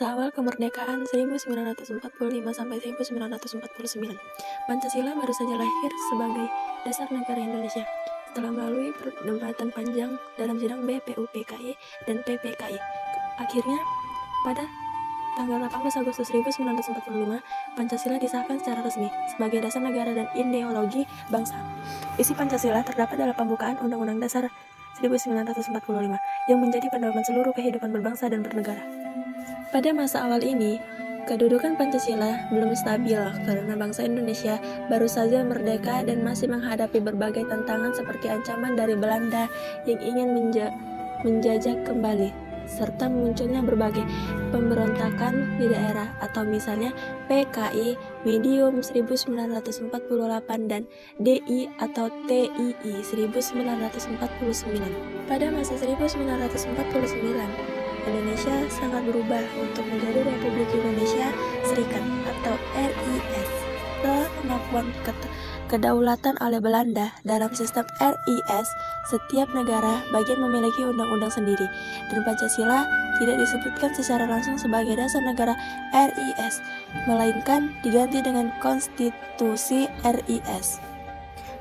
masa awal kemerdekaan 1945 sampai 1949, Pancasila baru saja lahir sebagai dasar negara Indonesia setelah melalui perdebatan panjang dalam sidang BPUPKI dan PPKI. Akhirnya, pada tanggal 18 Agustus 1945, Pancasila disahkan secara resmi sebagai dasar negara dan ideologi bangsa. Isi Pancasila terdapat dalam pembukaan Undang-Undang Dasar 1945 yang menjadi pedoman seluruh kehidupan berbangsa dan bernegara. Pada masa awal ini, kedudukan Pancasila belum stabil karena bangsa Indonesia baru saja merdeka dan masih menghadapi berbagai tantangan seperti ancaman dari Belanda yang ingin menjajah kembali, serta munculnya berbagai pemberontakan di daerah atau misalnya PKI, Medium 1948 dan DI atau TII 1949. Pada masa 1949, Indonesia sangat berubah untuk menjadi Republik Indonesia Serikat atau RIS. Setelah pengakuan kedaulatan oleh Belanda dalam sistem RIS, setiap negara bagian memiliki undang-undang sendiri, dan Pancasila tidak disebutkan secara langsung sebagai dasar negara RIS, melainkan diganti dengan Konstitusi RIS.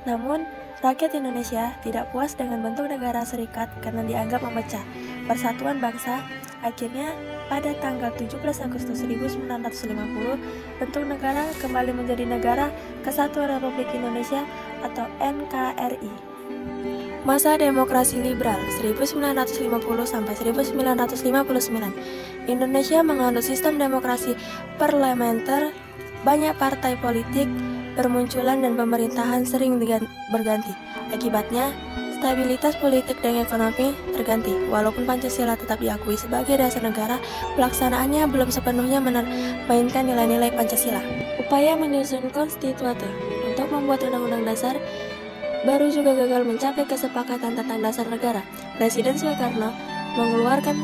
Namun, rakyat Indonesia tidak puas dengan bentuk negara serikat karena dianggap memecah persatuan bangsa. Akhirnya, pada tanggal 17 Agustus 1950, bentuk negara kembali menjadi Negara Kesatuan Republik Indonesia atau NKRI. Masa demokrasi liberal 1950 sampai 1959. Indonesia menganut sistem demokrasi parlementer, banyak partai politik bermunculan dan pemerintahan sering berganti. Akibatnya, stabilitas politik dan ekonomi terganti. Walaupun Pancasila tetap diakui sebagai dasar negara, pelaksanaannya belum sepenuhnya memainkan nilai-nilai Pancasila. Upaya menyusun konstituante untuk membuat undang-undang dasar baru juga gagal mencapai kesepakatan tentang dasar negara. Presiden Soekarno mengeluarkan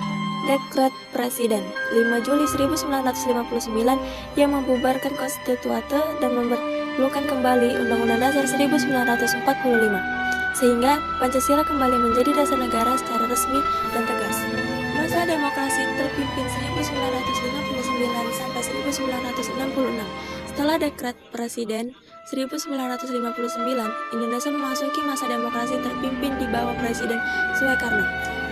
Dekret Presiden 5 Juli 1959 yang membubarkan konstituante dan memperlukan kembali Undang-Undang Dasar 1945, sehingga Pancasila kembali menjadi dasar negara secara resmi dan tegas. Masa demokrasi terpimpin 1959 sampai 1966. Setelah Dekret Presiden 1959, Indonesia memasuki masa demokrasi terpimpin di bawah Presiden Soekarno.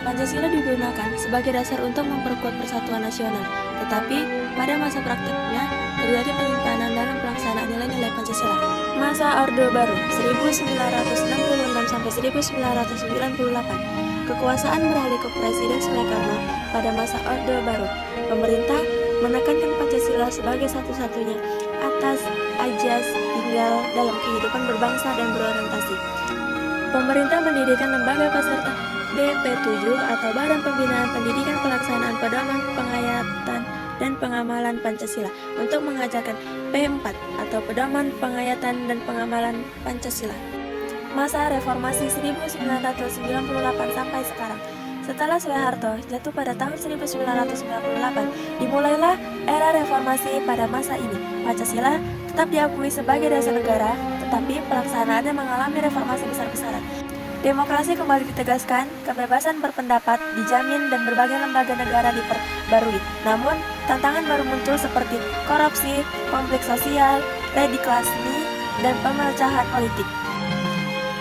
Pancasila digunakan sebagai dasar untuk memperkuat persatuan nasional, tetapi pada masa praktiknya terjadi penyimpanan dalam pelaksanaan nilai-nilai Pancasila. Masa Orde Baru 1966 sampai 1998. Kekuasaan beralih ke Presiden Soekarno pada masa Orde Baru. Pemerintah menekankan Pancasila sebagai satu-satunya atas ajas tinggal dalam kehidupan berbangsa dan berorientasi. Pemerintah mendirikan lembaga peserta BP7 atau Badan Pembinaan Pendidikan Pelaksanaan Pedoman Penghayatan dan Pengamalan Pancasila untuk mengajarkan P4 atau Pedoman Penghayatan dan Pengamalan Pancasila. Masa Reformasi 1998 sampai sekarang. Setelah Soeharto jatuh pada tahun 1998, dimulailah era reformasi pada masa ini. Pancasila tetap diakui sebagai dasar negara, tetapi pelaksanaannya mengalami reformasi besar-besaran. Demokrasi kembali ditegaskan, kebebasan berpendapat dijamin dan berbagai lembaga negara diperbarui. Namun, tantangan baru muncul seperti korupsi, konflik sosial, radikalisme, dan pemecahan politik.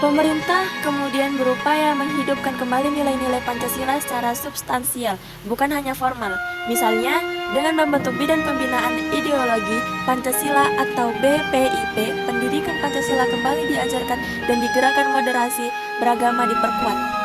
Pemerintah kemudian berupaya menghidupkan kembali nilai-nilai Pancasila secara substansial, bukan hanya formal. Misalnya, dengan membentuk Bidang Pembinaan Ideologi Pancasila atau BPIP, pendidikan Pancasila kembali diajarkan dan digerakkan moderasi beragama diperkuat.